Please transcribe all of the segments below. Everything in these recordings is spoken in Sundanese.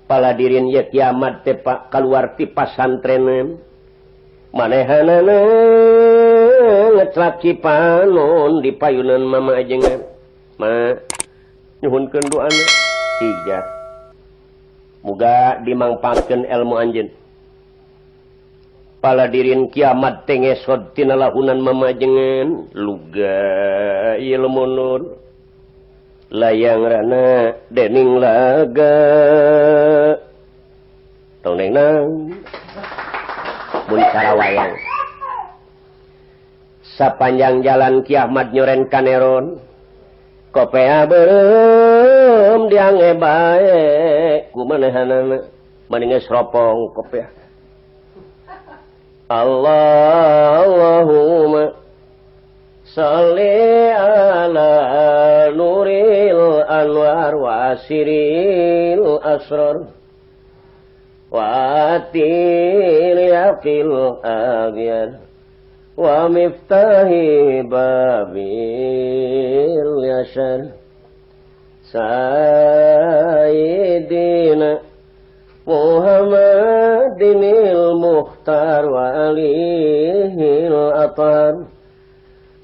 paladirin ya kiamat teh Pak keluar ti pasantren manehanana ngeclak cipanon di payunan mama ajengan ma nyuhunkeun doana hijah muga dimangpaatkeun ilmu anjeun paladirin kiamat teh ngesod tina lahunan mama ajengan luga ilmu nur layang rana dening laga tong neng nang mun cara wayang sapanjang jalan kiamat nyoren kaneron kopea beureum diange bae kumanehanana maninges ropong kopea Allahumma sholli ala nuril anwar wasiril asrar watil yaqil aghyar wa miftahi babil yashar sayyidina Muhammadinil muhtar wa alihil atar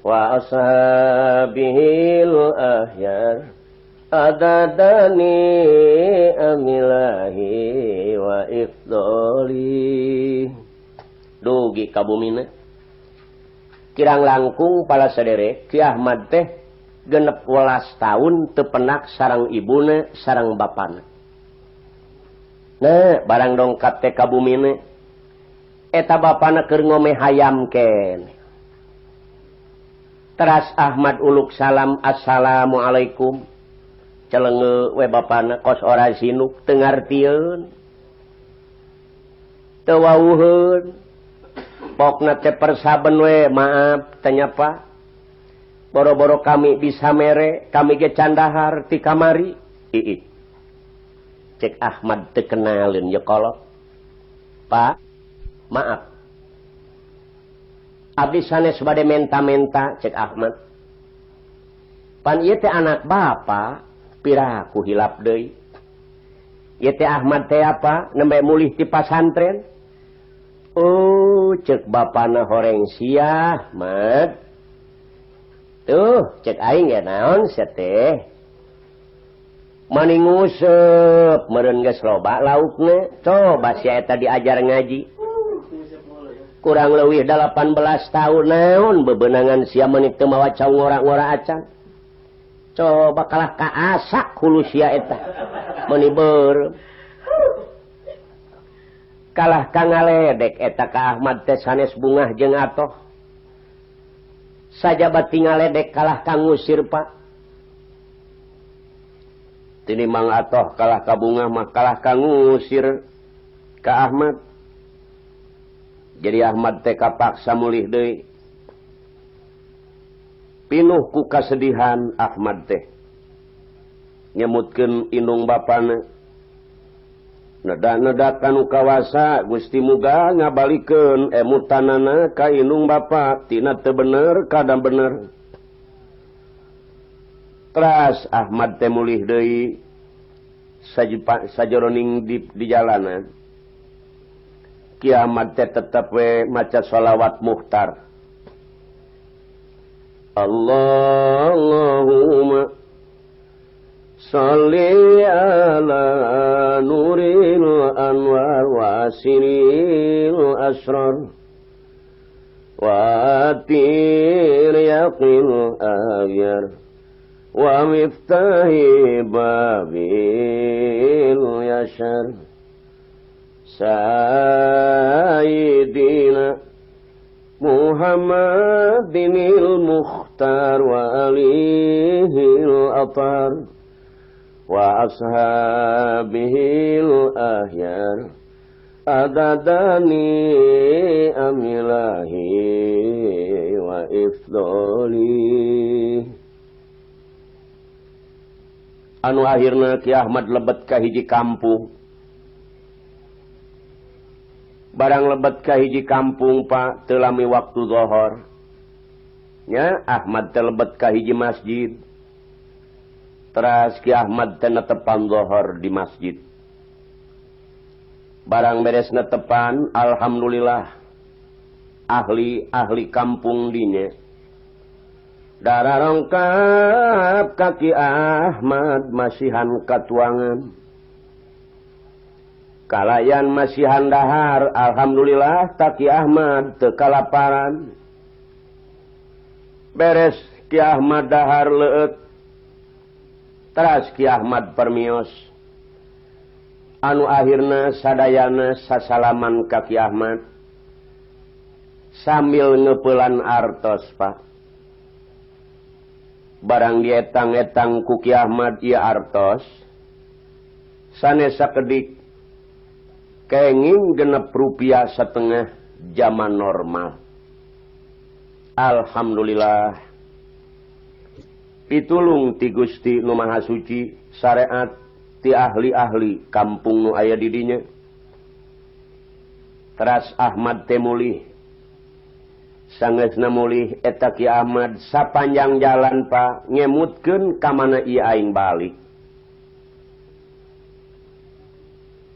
wa ashabihil ahyar adadani amilahi wa ifdoli dugi kabumina kirang langkung pala sadere Ki Ahmad teh genep 12 tahun teu penak sareng ibuna sareng bapana nah barang dongkap teh kabumina eta bapana keur ngomeh hayam keneh teras Ahmad uluk salam assalamualaikum celenge we bapana kos ora sinuk teu ngartieun teu wawuheun pokna teh persaben we maaf teh nyapa boro-boro kami bisa mere kami ge candahar ti kamari ii cek Ahmad teu kenalin ya kolot Pak maaf abdi sanes bade menta-menta cek Ahmad pan ieu teh anak bapa piraku hilap deui ieu teh Ahmad teh apa nembe mulih ti pasantren oh cek bapana horeng sia Ahmad tuh cek aing ya naon sia teh mani nguseup meureun geus loba laukna coba sia eta diajar ngaji kurang leuwih 18 tahun naon bebenangan sia meuni teu mawa cau ngora-ngora acan coba kalah kaasak hulu sia eta meuni beureum kalah ka ngaledek eta ka Ahmad teh sanes bungah jeung atoh sajabat ngaledek kalah ka ngusir Pak tinimbang atoh kalah ka bungah mah kalah ka ngusir ka Ahmad jadi Ahmad teh kapaksa mulih deui pinuh ku kasedihan Ahmad teh nyemutkeun indung bapana neda-neda kanu kawasa Gusti muga ngabalikeun emutanana ka indung bapa tina teu bener kada bener teras Ahmad teh mulih deui sajroning di jalanan Ki Ahmad teh tetep we maca shalawat muhtar Allahumma sholli ala nuril anwar wasiril asrar watir yaqil aghyar wa miftahi babil yashar sayyidina Muhammadinil muhtar wa alihil atar wa ashabihil ahyar adadani amilahi wa ifdoli anu akhirna Ki Ahmad lebet ka hiji kampung barang lebet ka hiji kampung Pak teu lami waktu zuhur nya Ahmad teh lebet ka hiji masjid teras Ki Ahmad teh netepan zuhur di masjid barang beres netepan alhamdulillah ahli kampung dinya darah rongkap kaki Ahmad masihan katuangan kalayan masihan dahar alhamdulillah taki Ahmad teu kalaparan beres Ki Ahmad dahar leueut teras Ki Ahmad permios anu akhirna sadayana sasalaman ka Ki Ahmad sambil ngeupelan artos Pak barang dietang-etang ku Ki Ahmad ieu artos sanes sakedik kenging Rp6,5 zaman normal. Alhamdulillah. Pitulung ti Gusti Nu Maha Suci syariat ti ahli-ahli kampung nu aya di dinya. Teras Ahmad teh mulih. Sangeusna mulih eta Ki Ahmad sapanjang jalan Pak ngemutkeun ka mana ieu aing balik.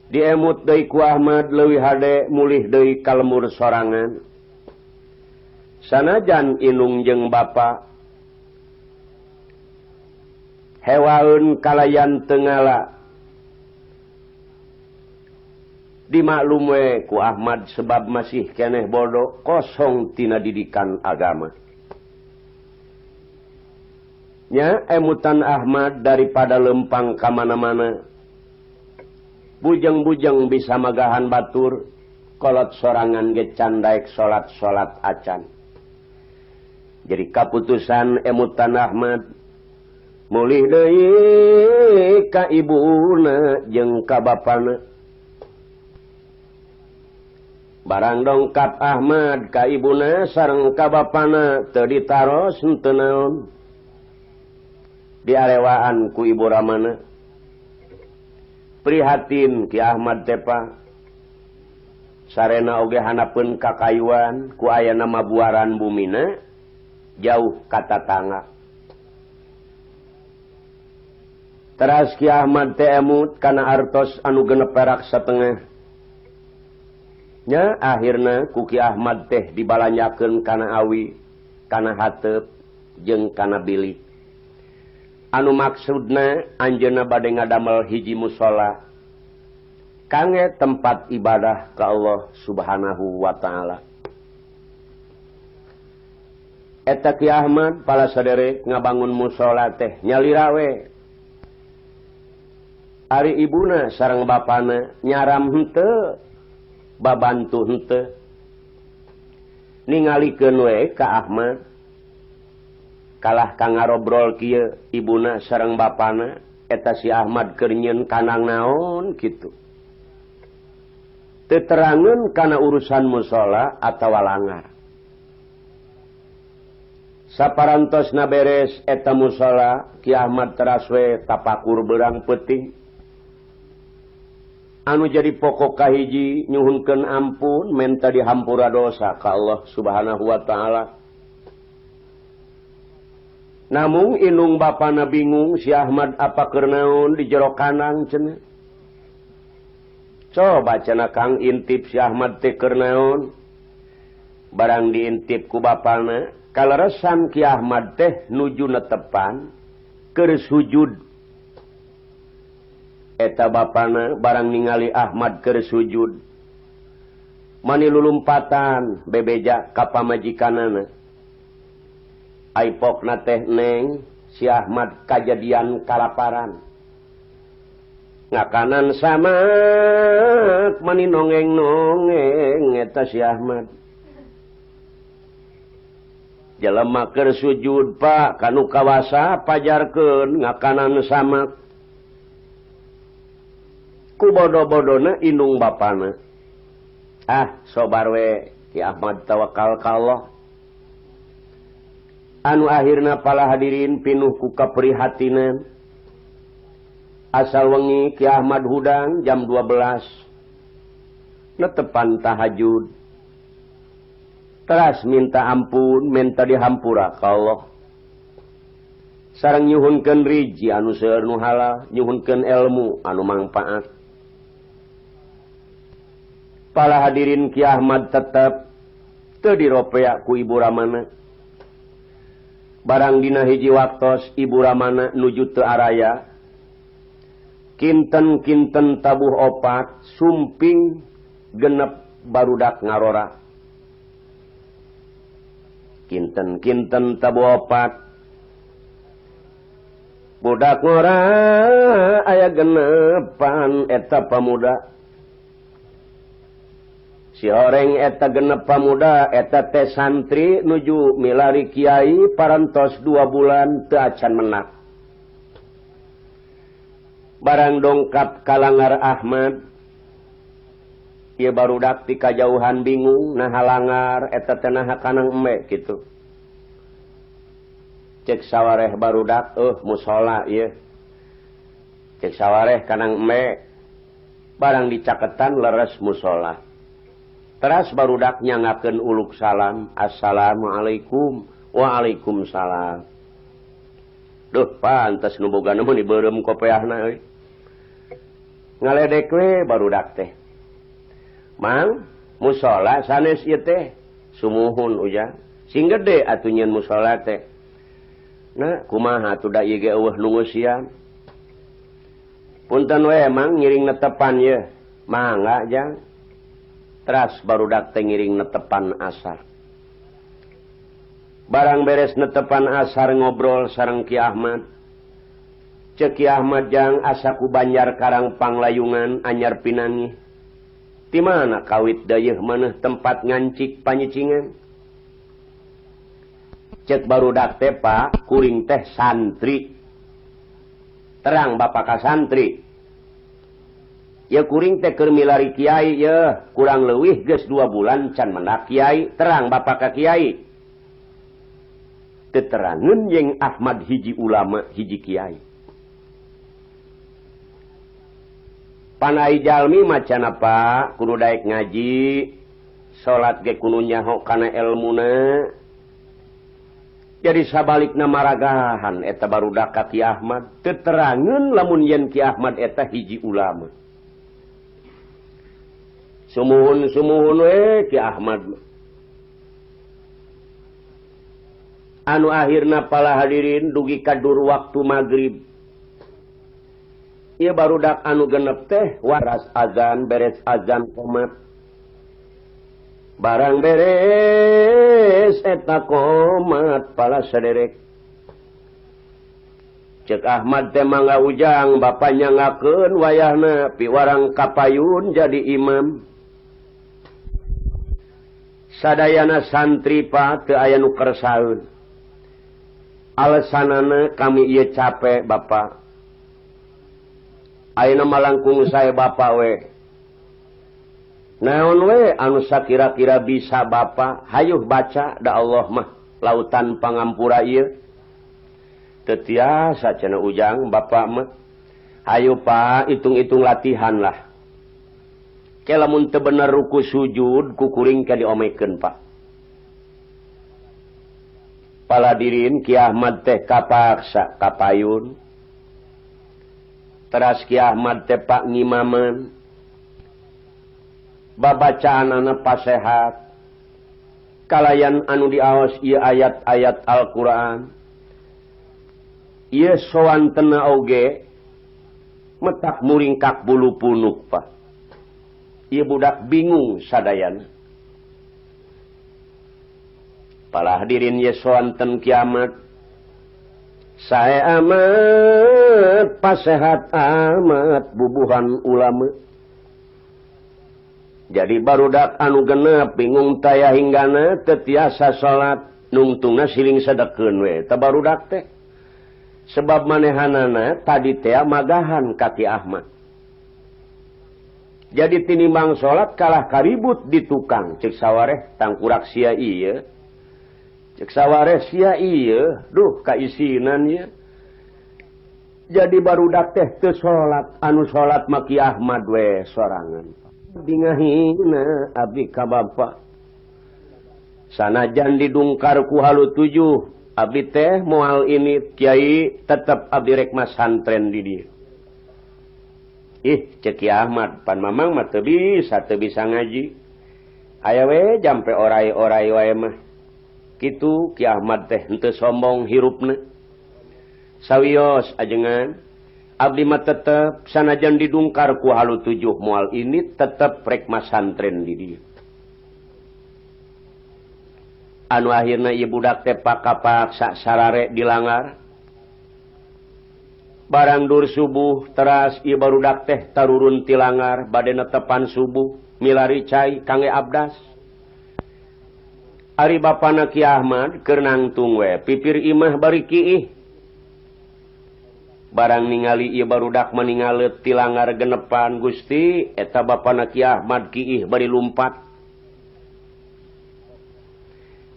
Diemut deui ku Ahmad leuwih hade mulih deui ka lemur sorangan. Sanajan inung jeung bapa hewaeun kalayan teu ngala dimaklum we ku Ahmad sebab masih keneh bodoh kosong tina didikan agama. Nya emutan Ahmad daripada lempang ka mana-mana bujeng-bujeng bisa magahan batur kolot sorangan ge can daek salat acan. Jadi kaputusan emutan Ahmad mulih deui ka ibuna jeung ka bapana. Barang dongkap Ahmad ka ibuna sareng ka bapana teu ditaros henteu naon. Diarewaan ku ibu ramana. Prihatin Ki Ahmad teh Pak. Sarena oge hanapeun kakayuan ku aya nama buaran bumina jauh ka tatangga. Teras Ki Ahmad teh emut kana artos anu genep perak satengah. Nya akhirna ku Ki Ahmad teh dibalanyakeun kana awi, kana hateup jeung kana bilik. Anu maksudna anjeunna bade ngadamel hiji mushola kange tempat ibadah ka Allah Subhanahu wa taala. Eta Ki Ahmad pala sadere ngabangun mushola teh nyalira we. Ari ibuna sareng bapana nyaram henteu, babantu henteu. Ningalikeun we ka Ahmad kalah kang ngarobrol kieu ibuna sareng bapana eta si Ahmad keur nyieun kanang naon kitu. Teu terangeun kana urusan mushola atawa langar. Saparantosna beres eta mushola Ki Ahmad teras we tapakur beurang peuting. Anu jadi pokok kahiji nyuhunkeun ampun menta dihampura dosa ka Allah Subhanahu wa taala. Namun inung bapana bingung si Ahmad apa keur naon di jero kanang cenah. Coba cenah Kang intip si Ahmad teh keur naon. Barang diintip ku bapana, kaleresan Ki Ahmad teh nuju netepan keur sujud. Eta bapana barang ningali Ahmad keur sujud. Mani lulumpatan bebeja ka pamajikanana. Aipokna teh neng si Ahmad kajadian kalaparan. Ngakanan samak mani nongeng-nongeng eta si Ahmad. Jelema keur sujud Pak kanu kawasa pajarkeun ngakanan samak. Ku bodo-bodona inung bapana. Ah sobar we Ki Ahmad tawakal ka Allah. Anu akhirna pala hadirin pinuh ku kaprihatinan. Asal wengi Ki Ahmad hudang jam 12. Netepan tahajud. Teras minta ampun, minta dihampura ka Allah. Sareng nyuhunkeun riji anu seueur nu halal, nyuhunkeun ilmu anu mangpaat. Pala hadirin Ki Ahmad tetep teu diropea ku Ibu Ramana. Barang dina hiji waktos Ibu Ramana nuju teu araya. Kinten-kinten tabuh opat sumping genep barudak ngarora. Kinten-kinten tabuh opat budak ngora aya genepan eta pamuda. Si horeng eta genep pamuda eta teh santri nuju milari kiai parantos 2 bulan teu acan menak. Barang dongkap kalangar Ahmad ieu barudak ti kajauhan bingung naha langar eta teh naha kanang eme kitu. Cek sawareh barudak musola ieu. Cek sawareh kanang eme barang dicaketan leres musola. Teras barudak nyangakeun uluk salam, assalamualaikum, waalaikumsalam. Duh, pantes nu boga nu dibeureum kopeahna euy. Ngaledek we barudak teh. Mang, musola sanes ieu teh. Sumuhun ujang. Sing gede atuh nyeun musola teh. Nah, kumaha atuh da ieu ge eueuh nu ngeusian. Punten we mang ngiring netepan ieu. Mangga jang. Teras barudak teh ngiring netepan asar. Barang beres netepan asar ngobrol sareng Ki Ahmad. Cek Ki Ahmad jang asa ku Banjar Karang Panglayungan anyar pinangi. Ti mana kawit dayeuh maneh tempat ngancik panyicingan. Cek barudak teh Pak, kuring teh santri. Terang bapak ka santri. Ya kuring teh keur milari kiai ya kurang leuwih geus 2 bulan can mendak kiai. Terang bapak ka kiai. Teterangeun jeung Ahmad hiji ulama hiji kiai. Panai jalmi macan apa kudu daek ngaji, salat ge kudu nyaho kana elmuna. Jadi sabalikna maragahan eta barudak ka Ki Ahmad, teterangeun lamun yen Ki Ahmad eta hiji ulama. Sumuhun we Ki Ahmad. Anu akhirna pala hadirin dugi kadur waktu maghrib. Ieu barudak anu genep teh waras azan beres azan qomat. Barang beres eta qomat pala saderek. Cek Ahmad teh mangga ujang bapaknya ngakeun wayahna piwarang kapayun jadi imam. Sadayana santri pa teu aya nu kersaeun. Alesanana kami ieu capek Bapak. Ayeuna malangkung sae Bapak we. Naon we anu sakira-kira bisa Bapak hayuh baca da Allah mah lautan pangampura ieu. Teu tiasa cenah ujang Bapak mah. Hayu Pak hitung-hitung latihan lah. Ke lamun teu bener ruku sujud kukuring ka diomekeun Pak. Paladirin Ki Ahmad teh kapaksa kapayun. Teras Ki Ahmad teh Pak ngimameun. Babacaanana pasehat. Kalayan anu diaos ieu ayat-ayat Al-Qur'an. Ieu sowantena oge metak muringkak bulu punuk Pak. Ieu budak bingung sadayana. Pala hadirin ye soanten kiamat. Sae amat pasehat amat bubuhan ulama. Jadi barudak anu genep bingung taya hinggana teu tiasa salat nungtungna siling sadekeun we teh barudak teh. Sebab manehanana tadi teh magahan ka Ki Ahmad. Jadi tinimbang salat kalah karibut di tukang cek sawareh tangkurak sia ieu. Cek sawareh sia ieu, duh kaisinan ieu. Jadi barudak teh teu salat, anu salat mah Ki Ahmad we sorangan. Dingahina abdi ka Bapa. Sanajan didungkar ku halu 7, abdi teh moal ini kiai tetep abdi rek masantren di dieu. cek Ahmad pan mamang mah teu bisa ngaji. Aya we jampe orai-orai wae mah. Kitu Ki Ahmad teh henteu sombong hirupna. Sawios ajengan abdi mah tetep sanajan didungkar ku halu 7 moal ini tetep rek masantren di dieu. Anu akhirna ieu budak teh pakapaksa sarare dilangar. Barang dur subuh teras ieu barudak teh tarurun ti langar bade netepan subuh milari cai kangge abdas. Ari bapana Ki Ahmad keur nangtung we pipir imah bari kiih. Barang ningali ieu barudak meningaleut ti langar genepan Gusti eta bapana Ki Ahmad kiih bari lumpat.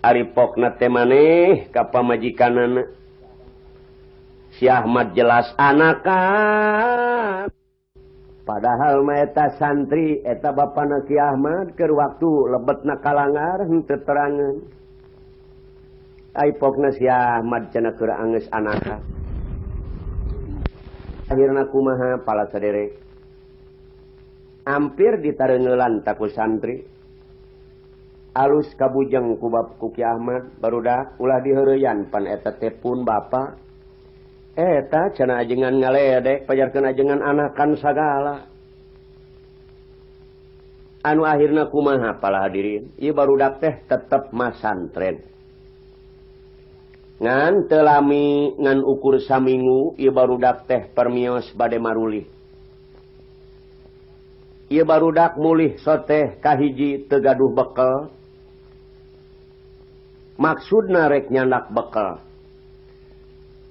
Ari pokna teh maneh ka pamajikanana. Si Ahmad jelas anakan. Padahal mah eta santri eta bapana Ki Ahmad keur waktu lebetna kalangar henteu terangan. Ai pokna si Ahmad cenah keur angeus anakan. Akhirna kumaha pala saderek. Hampir ditareungeulan taku santri. Alus kabujeng ku Ki Ahmad barudak ulah diheureuyan pan eta teh pun bapa. Eta cenah ajengan ngaledek pajarkeun ajengan anakan sagala. Anu akhirna kumaha pala hadirin, ieu barudak teh tetep masantren. Ngan teu lami ngan ukur saminggu ieu barudak teh permios bade marulih. Ieu barudak mulih soteh kahiji teu gaduh bekel. Maksudna rek nyandak bekel.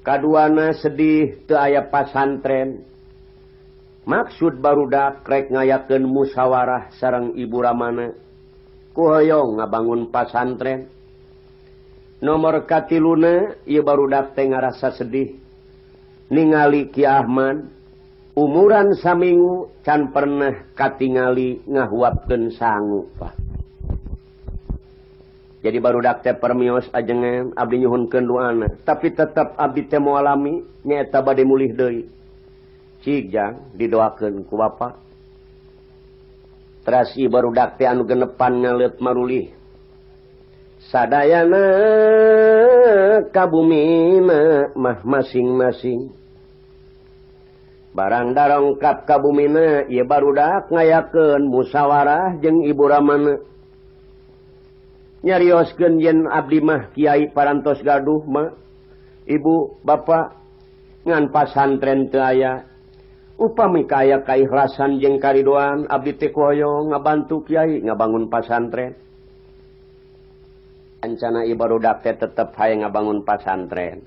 Kaduana sedih teu aya pasantren. Maksud barudak rek ngayakeun musyawarah sareng ibu ramana. Kuhoyong ngabangun pasantren. Nomor katiluna ieu barudak teh ngarasa sedih. Ningali Ki Ahmad umuran saminggu can pernah katingali ngahuapkeun sangu Pak. Jadi barudak teh permios ajengan abdi nyuhunkeun doana, tapi tetep abdi teh moal alami nyaeta bade mulih deui. Cigjang didoakeun ku bapa. Teras ieu barudak teh anu genepan ngaleut marulih. Sadayana kabumina mah masing-masing. Barang darongkap kabumina ieu barudak ngayakeun musyawarah jeung ibu ramana. Nyarioskeun yen abdi mah kiai parantos gaduh mah ibu bapak ngan pasantren teu aya upami kaya kaikhlasan jeung karidoan abdi teh koyong ngabantu kiai ngabangun pasantren. Ancana ieu barudak teh tetep haye ngabangun pasantren.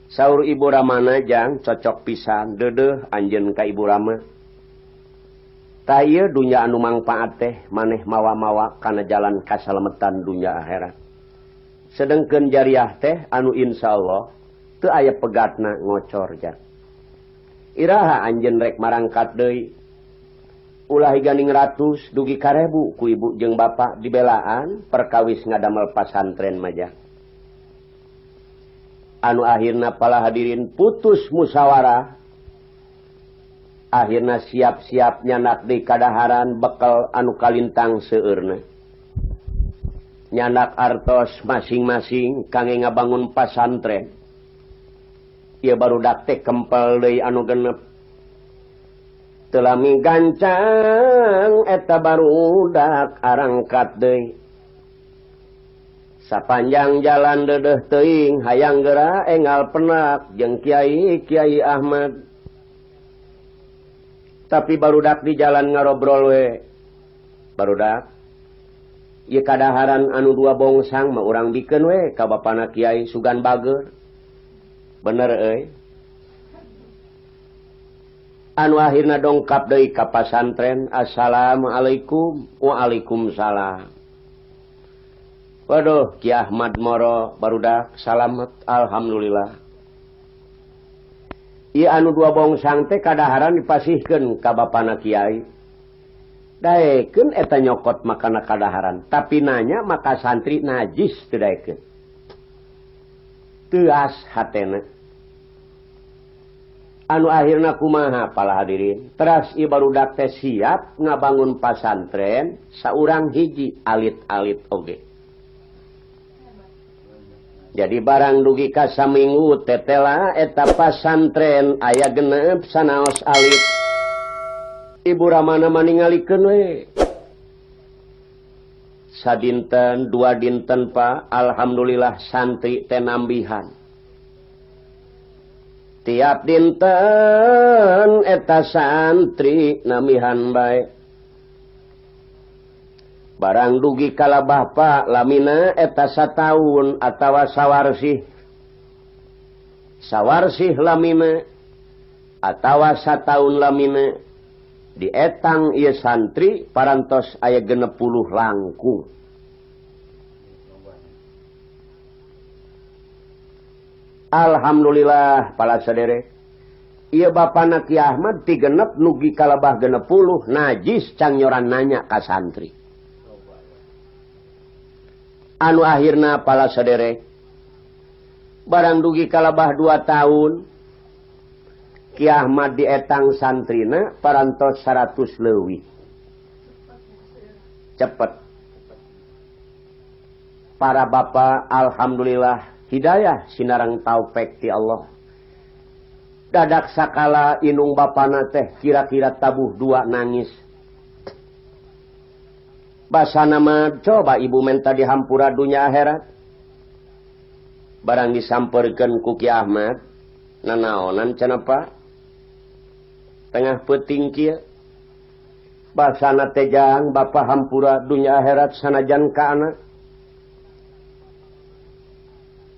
Saur ibu ramana jang cocok pisan deudeuh anjeun ka ibu rama. Ta ieu dunya anu mangpaat teh maneh mawa-mawa kana jalan kasalametan dunya akhirat. Sedengkeun jariah teh anu insyaallah teu aya pegatna ngocor ja. Iraha anjeun rek marangkat deui. Ulah higaning 100 dugi 1000 ku ibu jeung bapa dibelaan perkawis ngadamel pasantren maja. Anu akhirna pala hadirin putus musyawarah. Akhirna siap-siap nyanak di kadaharan bekal anu kalintang seueurna. Nyanak artos masing-masing kangge ngabangun pasantren. Ieu barudak teh kempel deui anu genep. Teu lami gancang eta barudak arangkat deui. Sapanjang jalan deudeuh teuing hayang geura enggal penak jeung Kiai Ahmad. Tapi barudak di jalan ngarobrol we. Barudak. Ieu kadaharan anu 2 bongsang mah urang bikeun we ka bapana Kiai Sugan Bageur. Bener euy. Anu akhirna dongkap deui ka pasantren. Assalamualaikum. Waalaikumsalam. Waduh, Ki Ahmad moro barudak salamet alhamdulillah. Ieu anu 2 bongsang teh kadaharan dipasihkeun ka bapana Kiai. Daekeun eta nyokot makana kadaharan, tapi nanya maka santri najis teu daekeun. Teu as hatena. anu akhirna kumaha pala hadirin teras ibarudak teh siap ngabangun pasantren saurang hiji alit-alit oge. Jadi barang dugi ka saminggu tetela eta pasantren aya genep sanaos alit. Ibu Ramana maningalikeun we. Sadinten dua dinten Pak, alhamdulillah santri teh nambihan. Tiap dinten eta santri nambihan bae. Barang dugi kala Pak lamina eta sataun atawa sawarsih. Sawarsih lamina atawa sataun lamina dietang ieu santri parantos aya 60 langkung. Alhamdulillah pala saderek. Ieu bapana Ki Ahmad ti genep nugi kalabah 60 najis cangyoran nanya ka santri. Anu akhirna pala saderek. Barang dugi kalabah 2 tahun Ki Ahmad dietang santrina parantos 100 leuwih. Cepet. Para bapak alhamdulillah hidayah sinareng taufik ti Allah. Dadak sakala inung bapana teh kira-kira tabuh 2 nangis. Basana mah coba ibu menta dihampura dunya akhirat. Barang disamperkeun ku Ki Ahmad, nanaonan cenah Pak? Tengah peuting kieu. Basana teh jang bapa hampura dunya akhirat sanajan ka anak.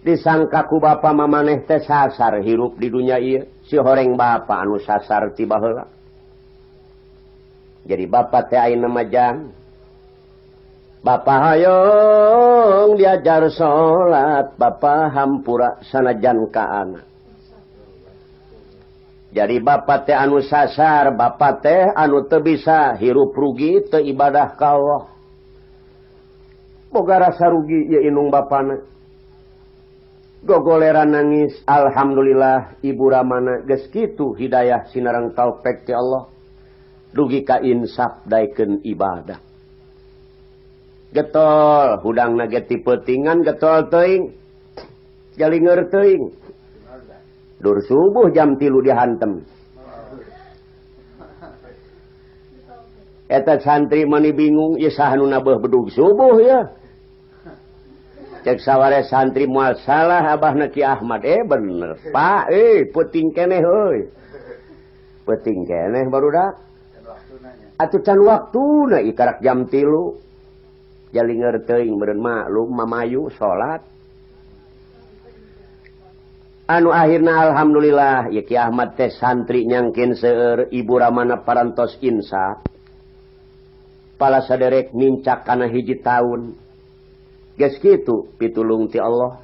Disangka ku bapa mamaneh teh sasar hirup di dunia ieu, si horeng bapa anu sasar ti baheula. Jadi bapa teh ayeuna majang. Bapa hayong diajar salat, bapa hampura sanajan ka anak. Jadi bapa teh anu sasar, bapa teh anu teu bisa hirup rugi teu ibadah ka Allah. Boga rasa rugi ieu inung bapana. Gogoleran nangis, alhamdulillah ibu Ramana geus kitu hidayah sinareng taufik ti Allah. Dugi ka insaf daekeun ibadah. Getol hudangna ge ti peutingan getol teuing. Jalingeur teuing. Dur subuh jam 3 dihantem. Eta santri mani bingung, ieu saha nu nabeuh bedug subuh ya. Cek saware santri moal salah abahna Ki Ahmad. Bener Pak, peuting keneh euy. Peuting keneh barudak. Atuh can waktuna ikarak jam 3. Jalingeur teuing meureun maklum mamayu salat. Anu akhirna alhamdulillah ya Ki Ahmad teh santri nyangkin seueur ibu Ramana parantos insaf. Pala saderek nincak kana hiji taun. Geus kitu pitulung ti Allah.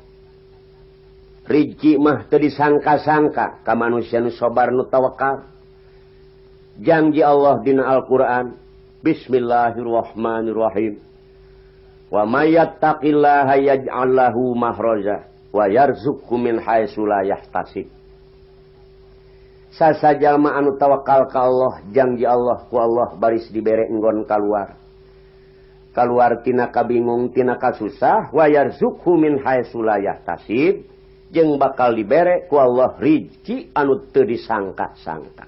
Rizki mah teu disangka-sangka ka manusia nu sabar nu tawakal. Janji Allah dina Al-Qur'an, Bismillahirrahmanirrahim. Wa may yattaqillaha yaj'al lahu makhraja wa yarzuqhu min haitsu la yahtasib. Sasajalma anu tawakal ka Allah, janji Allah ku Allah baris dibere enggon kaluar. Kaluar tina kabingung tina kasusah wa yarzuqhu min haitsu la yahtasib jeung bakal dibere ku Allah rizki anu teu disangka-sangka.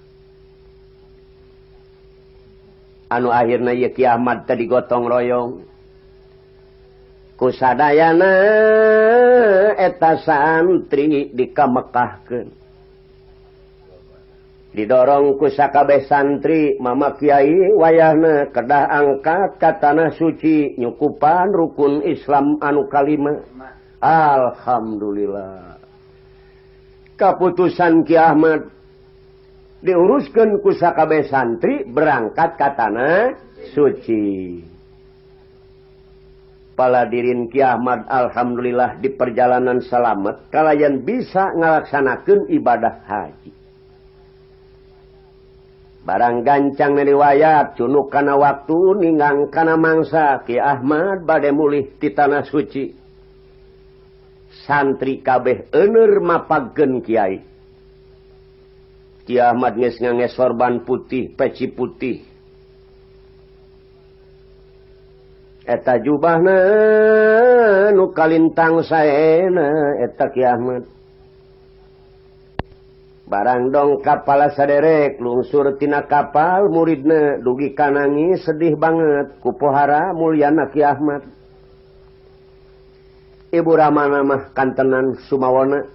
Anu akhirna ieu Ki Ahmad teh digotong royong ku sadayana eta santri dikamekahkeun. Didorong ku sakabeh santri mama kiai wayahna kedah angkat ka tanah suci nyukupan rukun Islam anu kalima. Alhamdulillah. Kaputusan Ki Ahmad diuruskeun ku sakabeh santri berangkat ka tanah suci. Paladirin Ki Ahmad alhamdulillah di perjalanan selamat kalayan bisa ngalaksanakeun ibadah haji. Barang gancang riwayat cunuk kana waktu ninggang kana mangsa Ki Ahmad bade mulih ti tanah suci. Santri kabeh euneur mapagkeun kiai. Ki Ahmad geus ngange sorban putih, peci putih. Eta jubahna nu kalintang saena eta Ki Ahmad. Barang dong kapal saderek lungsur tina kapal muridna dugi kanangis sedih banget ku pohara mulyana Ki Ahmad. Ibu Ramana mah kantenan sumawona.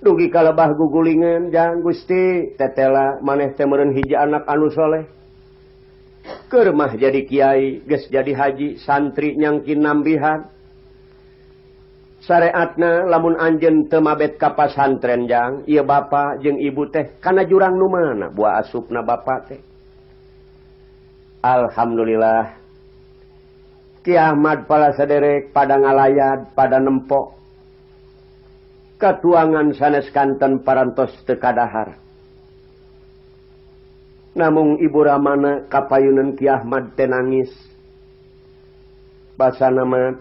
Dugi kalebah gugulingan jang Gusti tetela maneh teh meureun hiji anak anu soleh. Keur mah jadi kiai, geus jadi haji, santri nyangkin nambihan. Syariatna lamun anjeun teu mabet ka pasantren jang, ieu bapa jeung ibu teh kana jurang nu mana buah asupna bapa teh. Alhamdulillah. Ki Ahmad pala saderek pada ngalayad, pada nempok. Katuangan sanes kanten parantos teu kadahar. Namung Ibu Ramana kapayunan Ki Ahmad teh nangis. Basana mah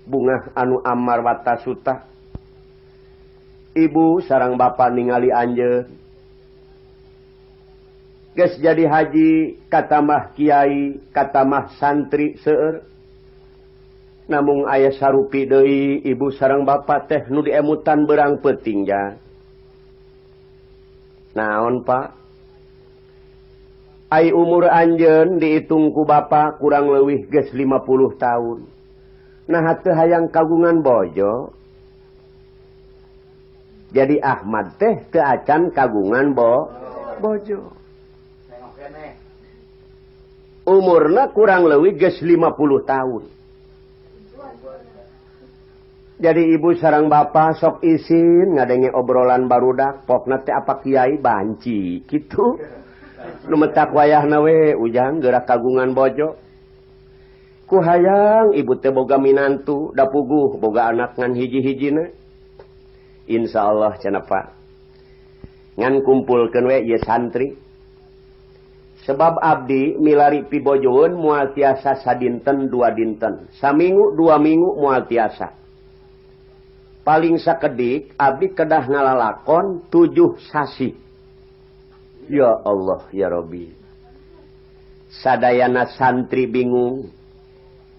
bunga anu amar wata suta. Ibu sareng bapa ningali anjeun. Geus jadi haji, katamah kiai, katamah santri seueur. Namung aya sarupi deui ibu sareng bapa teh nu diemutan beurang peuting ja. Naon Pak? Ai umur anjeun diitung ku bapa kurang leuwih geus 50 tahun. Nah teu hayang kagungan bojo. Jadi Ahmad teh teu acan kagungan bojo. Umurna kurang leuwih geus 50 tahun. Jadi ibu sareng bapa sok isin ngadenge obrolan barudak pokna teh apa kiai banci kitu. Nu metak wayahna we ujang geura kagungan bojo. Ku hayang ibu teh boga minantu da puguh boga anak ngan hiji-hijina. Insyaallah cenah Pak. Ngan kumpulkeun we ieu santri. Sebab abdi milari pibojoeun moal tiasa sadinten dua dinten. Saminggu 2 minggu moal tiasa. Paling sakedik abdi kedah ngalalakon 7 sasi. Ya Allah ya Rabbi. Sadayana santri bingung.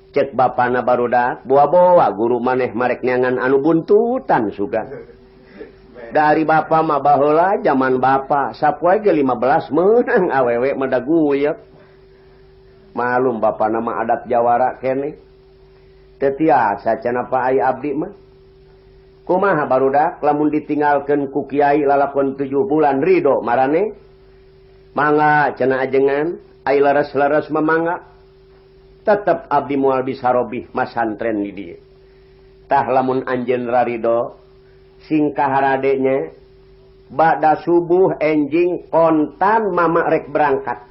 Cek bapana barudak, boa-boa guru maneh marek neangan anu buntutan suga. Dari bapa mah baheula zaman bapa, sapoe ge 15 meunang awewe mah da guyeup. Malum bapana mah adat Jawara keneh. Teu tiasa cenah Pak ai abdi mah. Kumaha barudak lamun ditinggalkeun ku kiai lalakon 7 bulan ridho marane? Mangga cenah ajengan, ai leres-leres memangga. Tetep abdi moal bisa robih masantren di dieu. Tah lamun anjeun rarido sing kaharadenya bada subuh enjing kontan mama rek berangkat.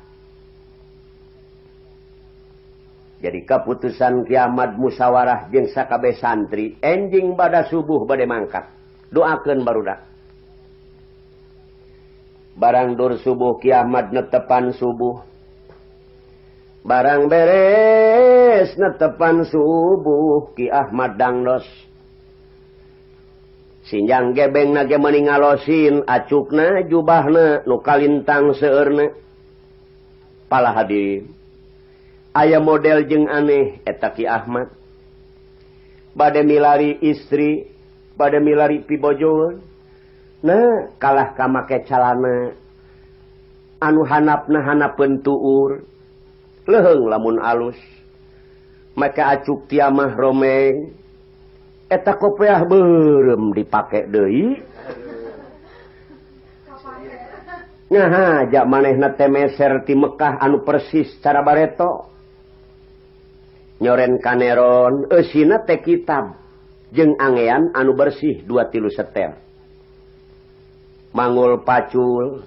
Jadi keputusan Ki Ahmad musyawarah jeung sakabeh santri enjing bada subuh bade mangkat. Doakeun barudak. Barang dur subuh Ki Ahmad netepan subuh. Barang beres netepan subuh Ki Ahmad dangdos. Sinjang gebeng nage meningalosin acukna jubahna nu kalintang seueurna. Pala hadirin. Aya model jeung aneh eta Ki Ahmad. Bade milari istri, bade milari pibojoeun. Nah, kalah ka make calana anu hanapna hanapeun tuur. Leheung lamun alus. Maka acuk tiamah romeng. Eta kopiah beureum dipake deui. Ngahaja manehna teh meser ti Mekah anu persis cara bareto. Nyoren kaneron eusina teh kitab jeung angean anu bersih 2-3 setel. Mangul pacul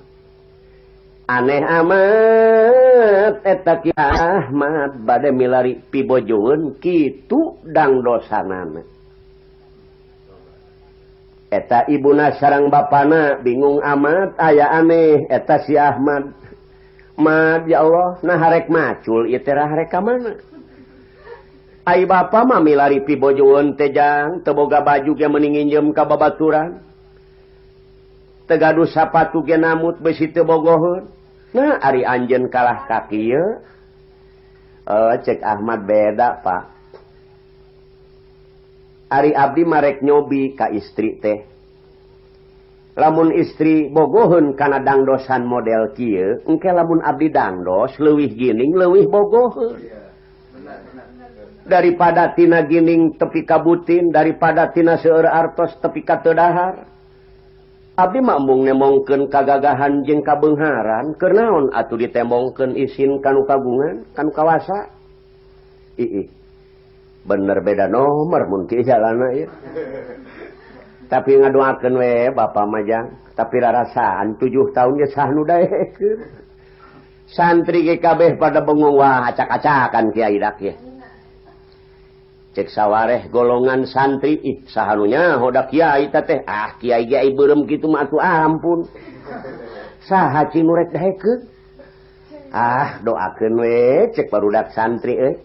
aneh amat eta Ki Ahmad bade milari pibojoeun kitu dangdosanana. Eta ibuna sareng bapana bingung amat aya aneh eta si Ahmad. Mad ya Allah nah harek macul ieu teh harek ka mana? Ai bapa mah milari pibojoeun teh jang teu boga baju ge mending nginjem ka babaturan. tegaduh sapatu ge namut besi teu bogoheun. Nah ari anjeun kalah ka kieu cek Ahmad beda Pak. Ari abdi marek nyobi ka istri teh. Lamun istri bogoheun kana dangdosan model kieu, engke lamun abdi dangdos leuwih gining leuwih bogoheun. Daripada tina gining tepi kabutin, daripada tina seueur artos tepi ka teu dahar. Abdi mah embung nemongkeun kagagahan jeung kabeungharan, keur naon atuh ditemongkeun isin kanu kagungan, kanu kawasa. Ih. Bener beda nomor mun kieu jalana ieu. Tapi ngadoakeun we Bapak Majang, tapi rarasaan 7 tahun ge sah nu daekeun. Santri ge kabeh pada bengong wah acak-acakan Kiai dak ye. Cek sawareh golongan santri sahanunya hodak kiai teh kiai ge ai beureum kitu mah atuh ampun saha cing rek daekeun doakeun we cek barudak santri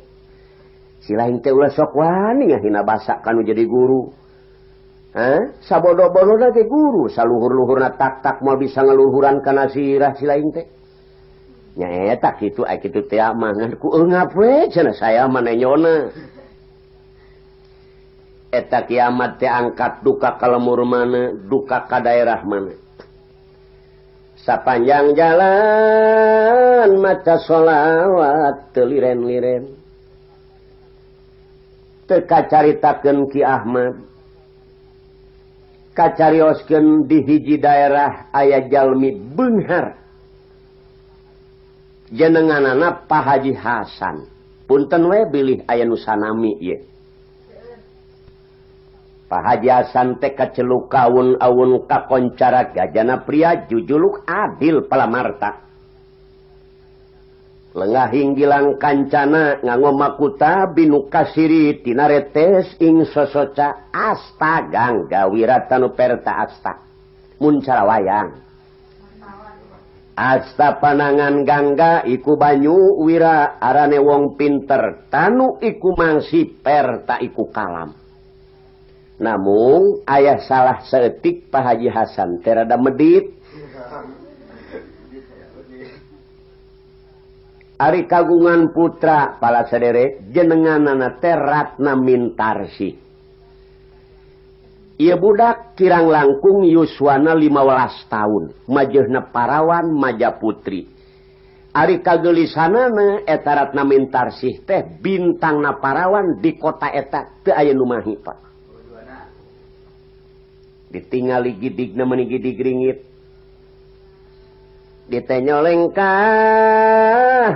si lain teh ulah sok wani ngahina basa kanu jadi guru sabodo-bodona ge guru saluhur-luhurna tak moal bisa ngaluhuran kana sirah si lain teh nya eta kitu ai kitu teh mah ku eungap we cenah saya mah nenyona. Eta kiamat teh angkat duka ka lemur mana, duka ka daerah mana. Sapanjang jalan maca sholawat teu liren-liren. Teu kacaritakeun Ki Ahmad. Kacarioskeun di hiji daerah aya jalmi beunghar. Jenenganana Pak Haji Hasan. Punten we bilih aya nu sanami ieu. Pak Haji Hasan teh kaceluk kaun-awun kakoncara gajana pria jujuluk adil palamarta. Lengah hinggilang kancana nganggo makuta binu kasiri tina retes ing sosoca asta gangga wiratanu perta asta. Mun cara wayang. Asta panangan gangga iku banyu wira arane wong pinter tanu iku mangsi perta iku kalam. Namun ayah salah seetik Pak Haji Hasan terada medit. Ari kagungan putra pala sadere jenenganana teh Ratna Mintarsih. Ieu budak kirang langkung yuswana 15 tahun, majeuhna parawan Majaputri. Ari kageulisanana eta Ratna Mintarsih teh bintangna parawan di kota eta teu aya nu mahi Pak. Ditingali gidigna meuni gidig ringit. Ditenyo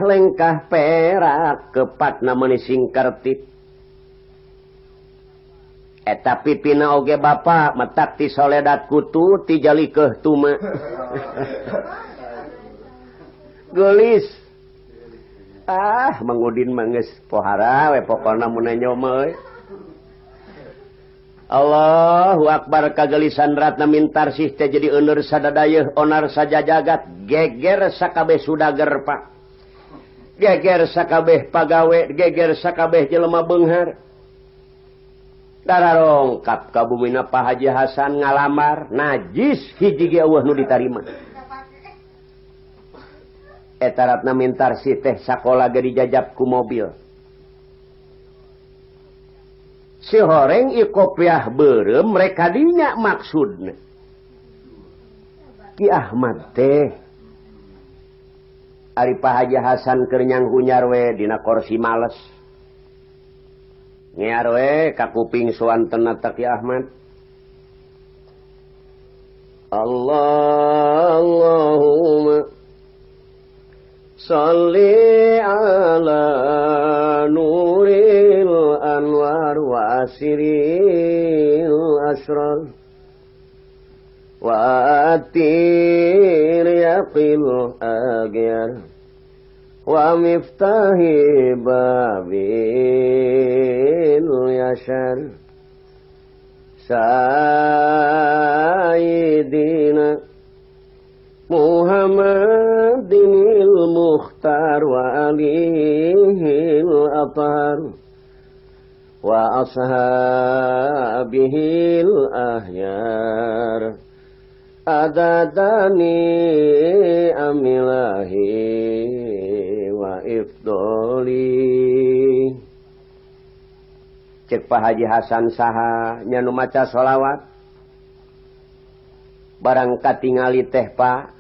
lengkah perak kepatna meuni singkertit. Eta pipina oge bapa metak ti soledat kutu ti jalikeuh tuma. Geulis. Mangudin mah geus pohara we pokona mun nyoma euy. Allahu Akbar kagelisan Ratna Mintarsih teh jadi euneur sadadayeuh onar saja jagat geger sakabeh sudager Pak. Geger sakabeh pagawe, geger sakabeh jelema beunghar. Dararongkap ka bumina Pak Haji Hasan ngalamar najis hiji ge eueuh nu ditarima. Eta Ratna Mintarsih teh sakola ge dijajab ku mobil. Si horeng ikopiah beureum mereka dinya maksudna. Ki Ahmad teh ari Pak Haji Hasan keur nyang hunyar we dina kursi males. Ngear we ka kuping suantena Ki Ahmad. Allahumma sholli ala nuril anwar wa asiril asrar wa atir yaqil agyar wa miftahi babil yashar sayyidina Muhammadinil Mukhtar wa alihil athar wa ashabihil ahyar adadani amilahi wa ifdoli. Cek Pak Haji Hasan saha nya nu maca sholawat barang katingali teh Pak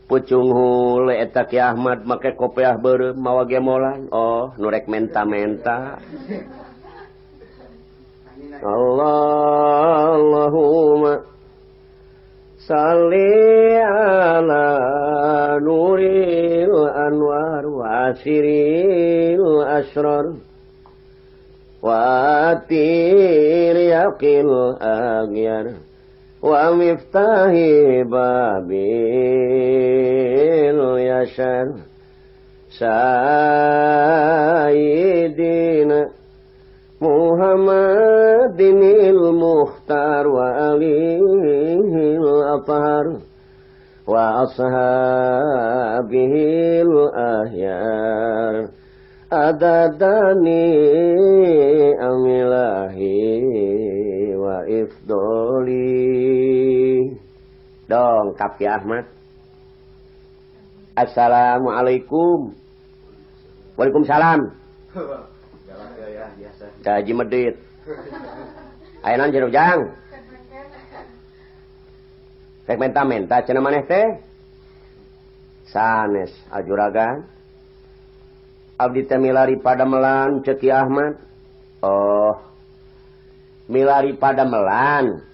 pucung hule eta Ki Ahmad make kopiah beureum mawa gemolan oh nu rek menta-menta. Allahumma salli ala nuril anwar wa asiril asrar wa atir yaqil aghyar wa miftahi babil yashar sayyidina Muhammadinil Mukhtar wa alihil athhar wa ashabihil ahyar adadani amilahi wa ifdoli. Dong Kak Ki Ahmad. Assalamualaikum. Waalaikumsalam. Haji Medit. Ayeuna jeruk jang. Rek menta-menta cenah maneh teh. Sanes ajuragan. Abdi teh milari Pademelan ceuk Ki Ahmad. Oh. Milari Pademelan.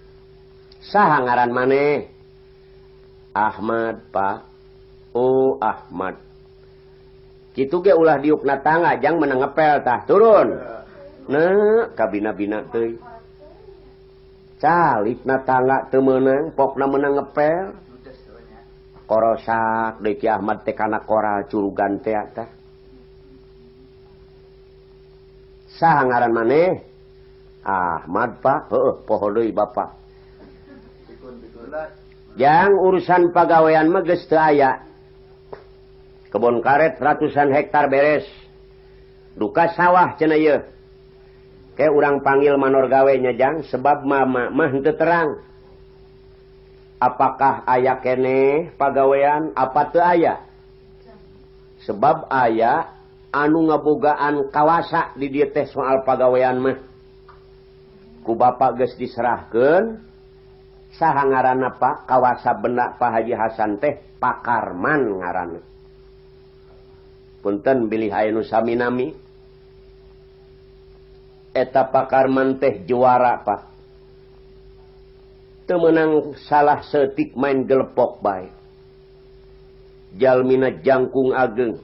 Saha ngaran maneh? Ahmad, Pak. Oh, Ahmad. Kitu ge ulah diukna tangga jang menang ngepel tah turun. Nah, kabina-bina teuy. Calikna tangga teu meunang, pokna menang ngepel. Korosak deui Ki Ahmad teh kana koral curugan teh tah. Saha ngaran maneh? Ahmad, Pak. Heueuh, poho deui Bapak. Jang urusan pagawean mah geus teu aya. Kebon karet ratusan hektar beres. Duka sawah cenah ieu. Ke urang panggil manor gawe nya jang sebab mama mah henteu terang. Apakah aya keneh pagawean apa teu aya? Sebab aya anu ngabogaan kawasa di dieu teh soal pagawean mah. Ku Bapak geus diserahkeun saha ngaranna Pak kawasa benda Pak Haji Hasan teh Pakarman ngaranna. Punten bilih anu sami nami. Eta Pakarman teh juara Pak. Teu meunang salah seutik main gelepok bae. Jalmina jangkung ageng.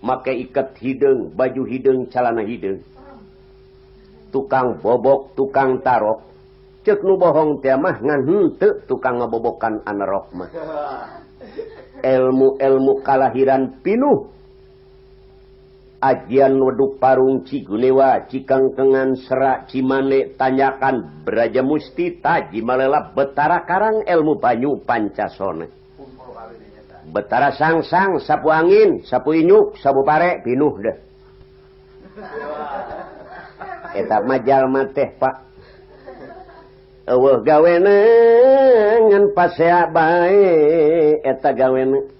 Make iket hideung, baju hideung, calana hideung. Tukang bobok, tukang tarok. Ceuk nu bohong teh mah ngan henteu tukang ngabobokan anerok mah. Ilmu-ilmu kalahiran pinuh. Ajian weduk parung Cigunewa, Cikangkengan, Serak, Cimane, Tanyakan, Braja Musti, Taji Malela, Betara Karang, ilmu banyu Pancasone. Betara Sangsang, Sapu Angin, Sapu Inyuk, Sapu Pare, pinuh deh. Eta majal mah teh Pak. Eueuh gawena ngan pasea bae eta gawena.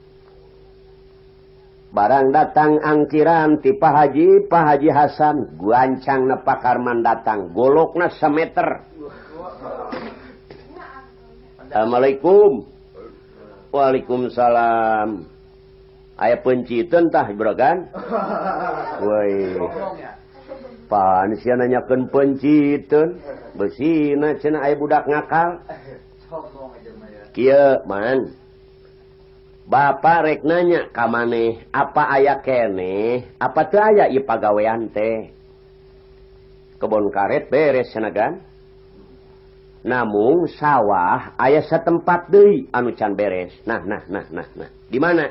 Barang datang angkiran ti Pak Haji Hasan, guancangna Pakarman datang, golokna semeter. Assalamualaikum. Waalaikumsalam. Aya penciteun tah Juragan? Woi. Pan sia nanyakeun penciteun, beusina cenah aya budak ngakal. Kieu man. Bapak rek nanya ka maneh, apa aya keneh? Apa teu aya ieu pagawean teh? Kebon karet beres cenah. Namung sawah aya satempat deui anu can beres. Nah. Di mana?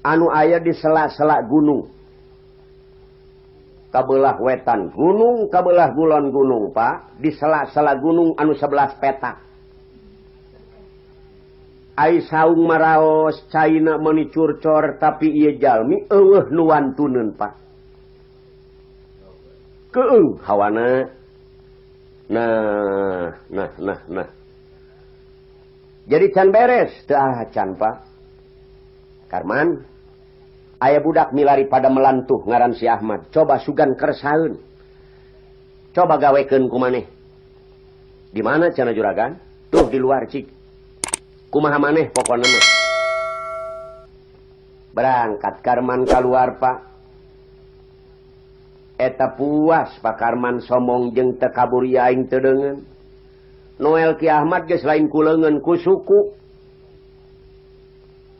Anu aya di sela-sela gunung. Kabelah wetan gunung, kabelah kulon gunung, Pak. Di sela-sela gunung anu 11 petak. Ai saung maraos caina meuni curcor tapi ieu jalmi eueuh nu wantuneun Pak. Keung hawana. Nah. jadi can beres can Pak Karman aya budak milari pada melantuh ngaran si Ahmad coba sugan kersaeun coba gawekeun ku maneh di mana cenah juragan tuh di luar cik kumaha maneh pokona mah berangkat Karman keluar Pak eta puas Pak Karman somong jeung teu kaburi aing teu deungeun Noel Ki Ahmad geus lain kuleungeun ku suku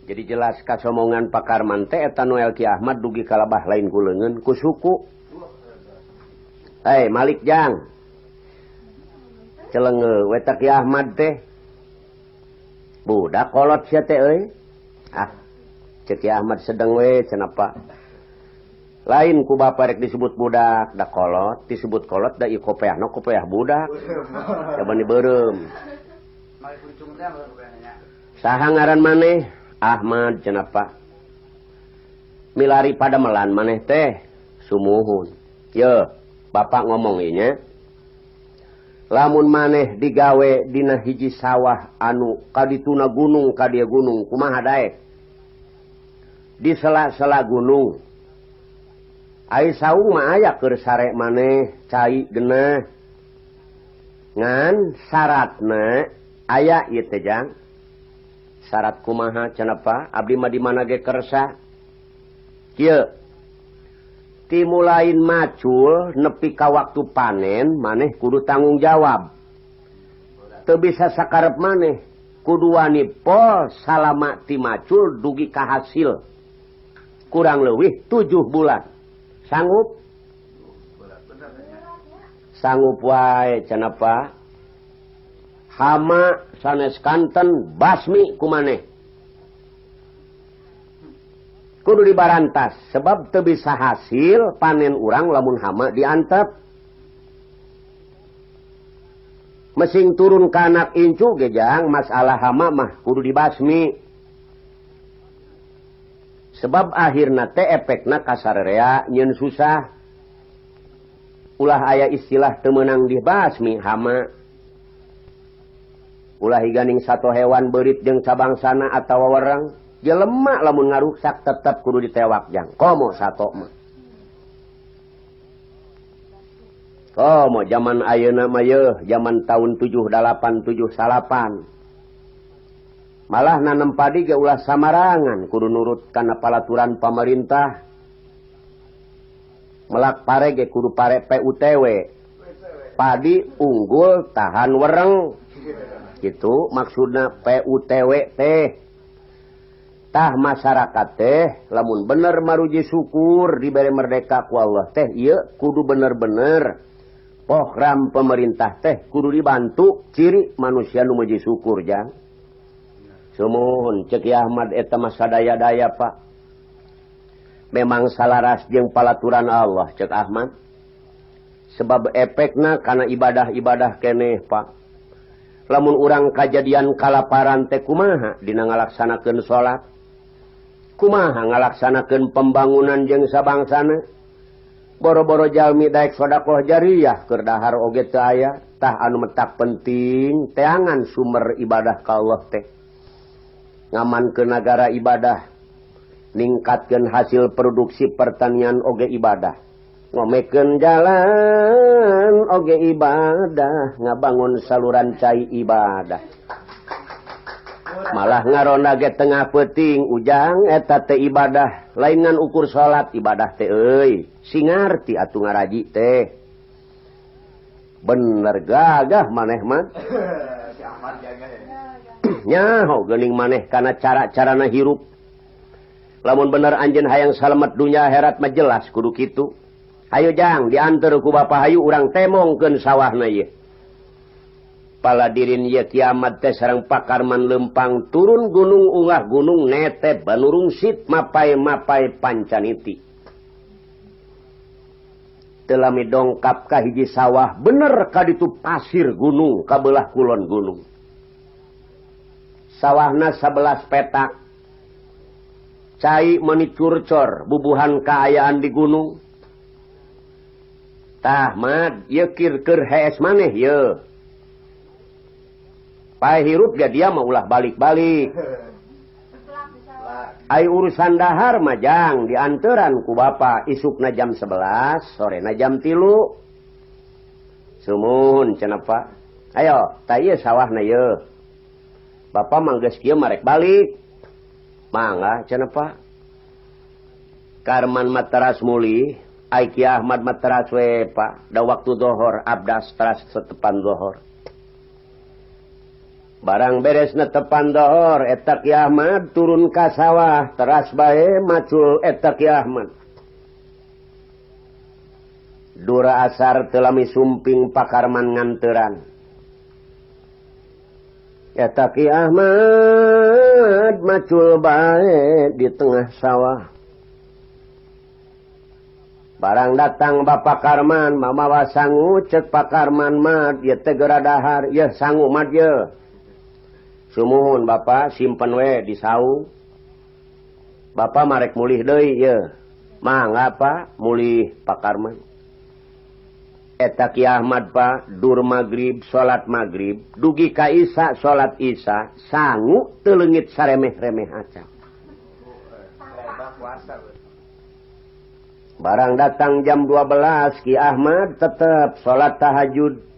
jadi jelas kasomongan Pak Karman teh eta Noel Ki Ahmad dugi kalabah lain kuleungeun ku suku. Malik Jang. Celenge we Ki Ahmad teh. Budak kolot sia teh euy. Cek Ki Ahmad sedeng we cenah Pak. Lain ku bapa rek disebut budak da kolot, disebut kolot da ieu kopeahna kopeah budak. Coba beureum. Saha ngaran maneh? Ahmad cenah Pak milari pada melan maneh teh sumuhun ye bapak ngomong ieu nya lamun maneh digawe dina hiji sawah anu kadituna gunung ka dieu gunung kumaha daek di sela-sela gunung ai saung mah aya keur sare maneh cai geunah ngan syaratna aya ieu teh Jang syarat kumaha cenah Pak abdi mah di mana ge kersa kieu timulain macul nepi ka waktu panen maneh kudu tanggung jawab teu bisa sakarep maneh kudu wani pol salama ti macul dugi ka hasil kurang leuwih 7 bulan sanggup sanggup wae cenah Pak hama sanes kanten basmi kumaneh kudu dibarantas sebab teu bisa hasil panen urang lamun hama diantep mesing turun ka anak incu ge Jang masalah hama mah kudu dibasmi sebab akhirna teh efekna kasararea nyeun susah ulah aya istilah teu meunang dibasmi hama ulah higaning satu hewan beurit jeung cabangsana atawa wereng jelema lamun ngarusak tetep kudu ditewak Jang komo sato mah komo zaman ayeuna mah yeuh zaman tahun 78 78 malah nanem padi ge ulah samarangan kudu nurut kana palaturan pamarintah melak pare ge kudu pare PUTW padi unggul tahan wereng gitu maksudna PUTW teh tah masyarakat teh lamun bener maruji syukur diberi merdeka ku Allah teh ieu kudu bener-bener program pemerintah teh kudu dibantu ciri manusia nu muji syukur Jang sumuhun cek Ahmad eta mah sadaya-daya Pak memang salaras jeung palaturan Allah cek Ahmad sebab efekna kana ibadah-ibadah keneh Pak lamun urang kajadian kalaparan teh kumaha dina ngalaksanakeun salat kumaha ngalaksanakeun pembangunan jeung sabangsana boro-boro jalmi daek sedekah jariyah keur dahar oge teu aya tah anu metak penting teangan sumber ibadah ka Allah teh ngamankeun nagara ibadah ningkatkeun hasil produksi pertanian oge ibadah ngomekeun jalan oge ibadah ngabangun saluran cai ibadah malah ngaronda ge tengah peuting ujang eta teh ibadah lain ngan ukur salat ibadah teh euy singarti atuh ngaraji teh bener gagah maneh mah nyaho geuning maneh kana cara-carana hirup lamun bener anjeun hayang salamet dunya akhirat mah jelas kudu kitu. Hayu Jang diantar ku Bapak hayu urang temongkeun sawahna ieu. Paladirin ieu kiamat teh sareng Pak Karman lempang turun gunung ungah gunung netep banurungsit mapai-mapai pancaniti. Telami dongkap ka hiji sawah bener ka ditu pasir gunung kabelah kulon gunung. Sawahna 11 petak. Cai meuni curcor bubuhan kaayaan di gunung. Tah mad ieu keur hees maneh ieu. hirup dia mau ulah balik-balik. Ai urusan dahar majang dianteran ku bapa isukna jam 11, sorena jam 3. Sumuhun cenah Pak. Ayo, ta ieu sawahna ye. Bapa manggeus kieu marek balik. Mangga cenah Pak. Karman materas muli, ai Ki Ahmad materas we Pak. Da waktu zuhur abdas teras setepan zuhur. Barang beres netepan dohor eta Ki Ahmad turun ka sawah teras bae macul eta Ki Ahmad. Dura asar teu lami sumping pakarman nganteran. Eta Ki Ahmad macul bae di tengah sawah. Barang datang Bapak Karman mamawa sangu cek Pak Karman mah ieu teh geura dahar, yeuh sangu mah yeuh. Sumuhun Bapak simpen we di saung. Bapak marek mulih deui ye. Mangga Pak mulih Pak Karman. Eta Ki Ahmad Pak dur magrib salat magrib dugi ka isya salat isya sangu teu leungit saremeh-remeh acan. Barang datang jam 12 Ki Ahmad tetep salat tahajud.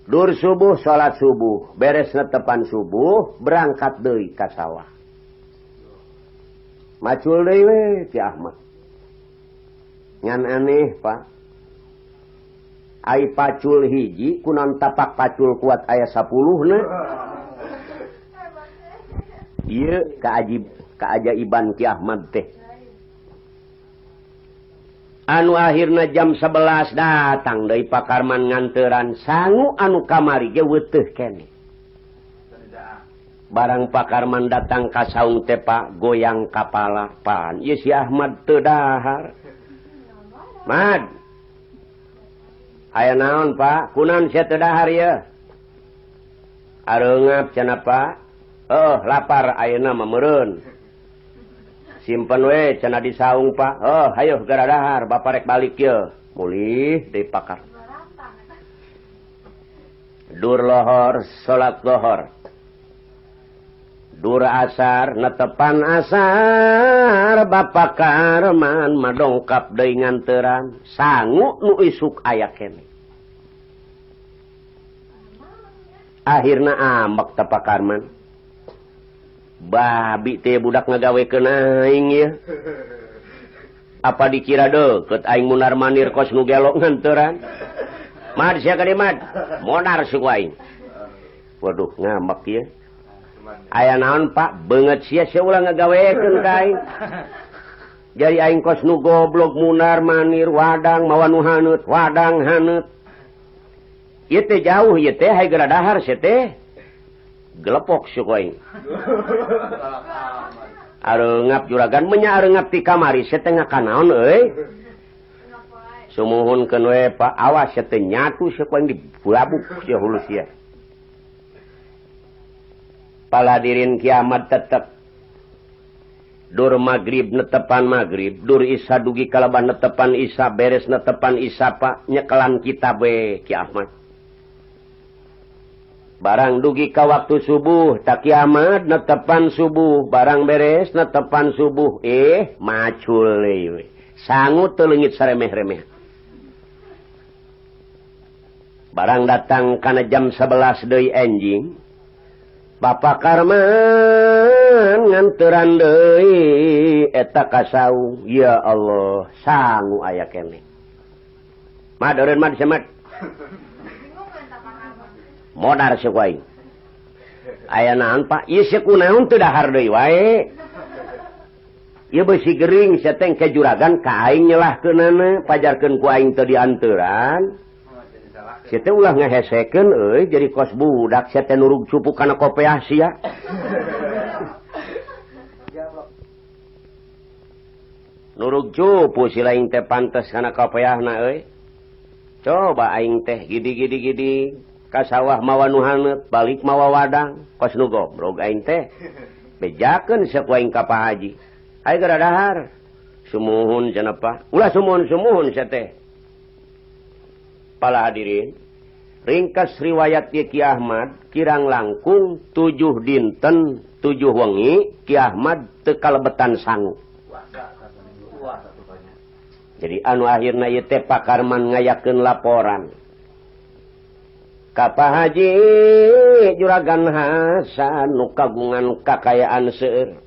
Dur subuh salat subuh, beres netepan subuh, berangkat deui ka sawah. Macul deui we Ki Ahmad. Ngan aneh Pak. Ai pacul hiji kunaon tapak pacul kuat aya 10 Ieu kaajaiban Ki Ahmad teh. Anu akhirna jam 11 datang dari Pak Karman nganteran sangu anu kamari ge weuteuh kene. Barang Pak Karman datang ka saung teh Pak goyang kapala pan. Ieu si Ahmad teu dahar. Mad. Aya naon Pak? Kunaon sia teu dahar ye? Areungap cenah Pak. Lapar ayeuna mah meureun. Simpen we cenah di saung Pak. Hayo gara dahar Bapak rek balik ye. Mulih deui pakar. Dur lohor salat lohor. Dur asar netepan asar Bapak Karman madongkap deui nganteran sangu nu isuk aya kene. Akhirna ambek teh Pak Karman. Babi teh budak ngagawekeun aing ya. Apa dikira deukeut aing munar manir kos nu gelok nganteran. Mad sia kade mad. Modar suku aing. Waduh ngambek ieu. Aya naon Pak? Beungeut sia ulah ngagawekeun ka aing. Jadi aing kos nu goblok munar manir wadang mawa nu haneut, wadang haneut. Ieu teh jauh ieu teh hayu geura dahar sia teh. Gelepok suku aing. Areungap juragan menya areungap ti kamari setengah kanaon euy. Sumuhunkeun we Pak awas teh nyatu suku aing dibulabuk sia hulu sia. Paladirin Ki Ahmad tetep dur magrib netepan magrib, dur isya dugi kalaban netepan isya beres netepan isya Pak nyekelan kitab we Ki Ahmad. Barang dugi ka waktu subuh, tak Ki Ahmad netepan subuh, barang beres netepan subuh, macul deui. Sangu teu leungit saremeh-remeh. Barang datang kana jam 11 deui enjing. Bapak Karman nganteran deui eta ka saung. Ya Allah, sangu aya kene. Mad eureun mad semat. Modar suku aing. Aya naon Pak? Ieu sia kunaon teu dahar deui wae. Ieu beusi gering sia teh ke juragan ka aing nyelahkeunana, pajarkeun ku aing teu dianteran. Sia teh ulah ngahesekeun euy jadi kos budak sia teh nurug cupu kana kopeah sia. Nurug cupu si lain teh pantes kana kopeahna euy. Coba aing teh gidi ka sawah mawa nu haneut, balik mawa wadang, kos nu goblok aing teh. Bejakeun saku aing ka Pak Haji. Aya geura dahar. Sumuhun cenah Pak. Ulah sumuhun sia teh. Pala hadirin, ringkas riwayat Ki Ahmad kirang langkung 7 dinten 7 wengi Ki Ahmad teu kalebetan sangu. Jadi anu akhirna ieu teh Pak Karman ngayakeun laporan ka Pak Haji Juragan Hasan nu kagungan kakayaan seueur.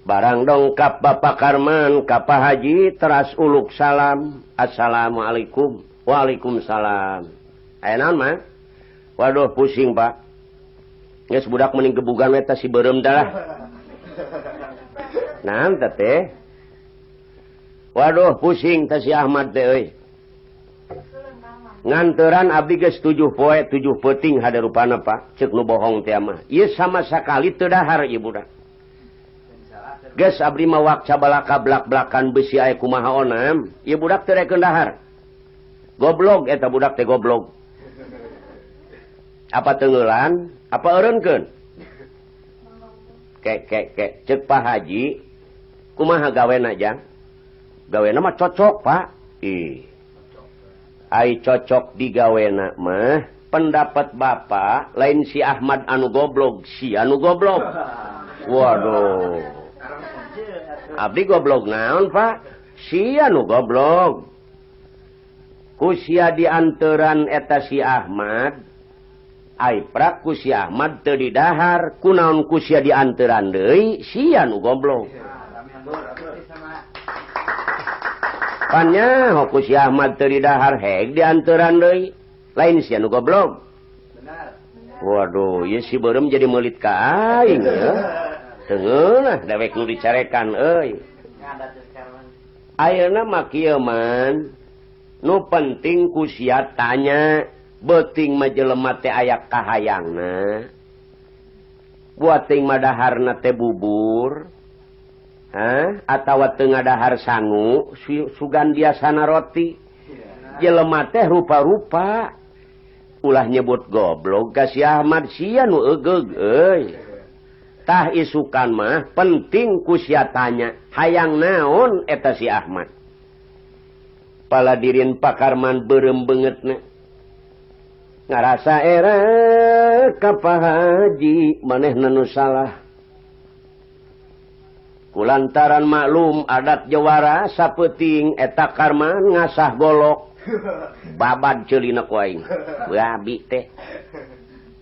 Barang dongkap Bapak Karman ka Pak Haji teras uluk salam. Assalamualaikum. Waalaikumsalam. Aya naon mah? Waduh pusing Pak. Geus budak mending gebugan we teh si beureum dah. Naon teh? Waduh pusing teh si Ahmad teh euy. Nganteran abdi geus 7 poe 7 peuting hadarupana Pak. Ceuk nu bohong teh mah. Ieu sama sakali teu dahar ieu budak. Geus abdi mawak cabalaka blak-blakan besi aya kumaha onam. Ieu budak teu rekeun dahar. Goblok eta budak teh goblok. Apa teungeulan? Apa eureunkeun? Kek ceuk Pak Haji kumaha gawena jang? Gawena mah cocok Pak. Ai cocok di gawena mah pendapat Bapak lain si Ahmad anu goblok, si anu goblok. Waduh. Abdi goblok naon Pak? Si anu goblok. Ku sia dianteran eta si Ahmad. Ai prak ku si Ahmad teu didahar, kunaon ku sia dianteran deui, si anu goblok. Panya ku si Ahmad teu didahar heg dianteran deui, lain si anu goblok. Benar. Waduh, ieu si beureum jadi meulit ka aing ya. Tengeulah dewek nu dicarekan euy. Ayeuna mah kieu man, nu penting ku sia tanya, beuting mah jelema teh aya kahayangna. Buating mah daharna teh bubur. Atawa teu ngadahar sangu, sugan biasana roti. Jelema teh rupa-rupa. Ulah nyebut goblok ka si Ahmad sia nu eugeg euy. Tah isukan mah penting ku sia tanya, hayang naon eta si Ahmad. Paladirin Pak Karman beureum beungeutna. Ngarasa era ka Pak Haji manehna nu salah. Kulantaran maklum adat Jawara sapeuting eta Karman ngasah golok. Babad ceulina ku aing. Babi teh.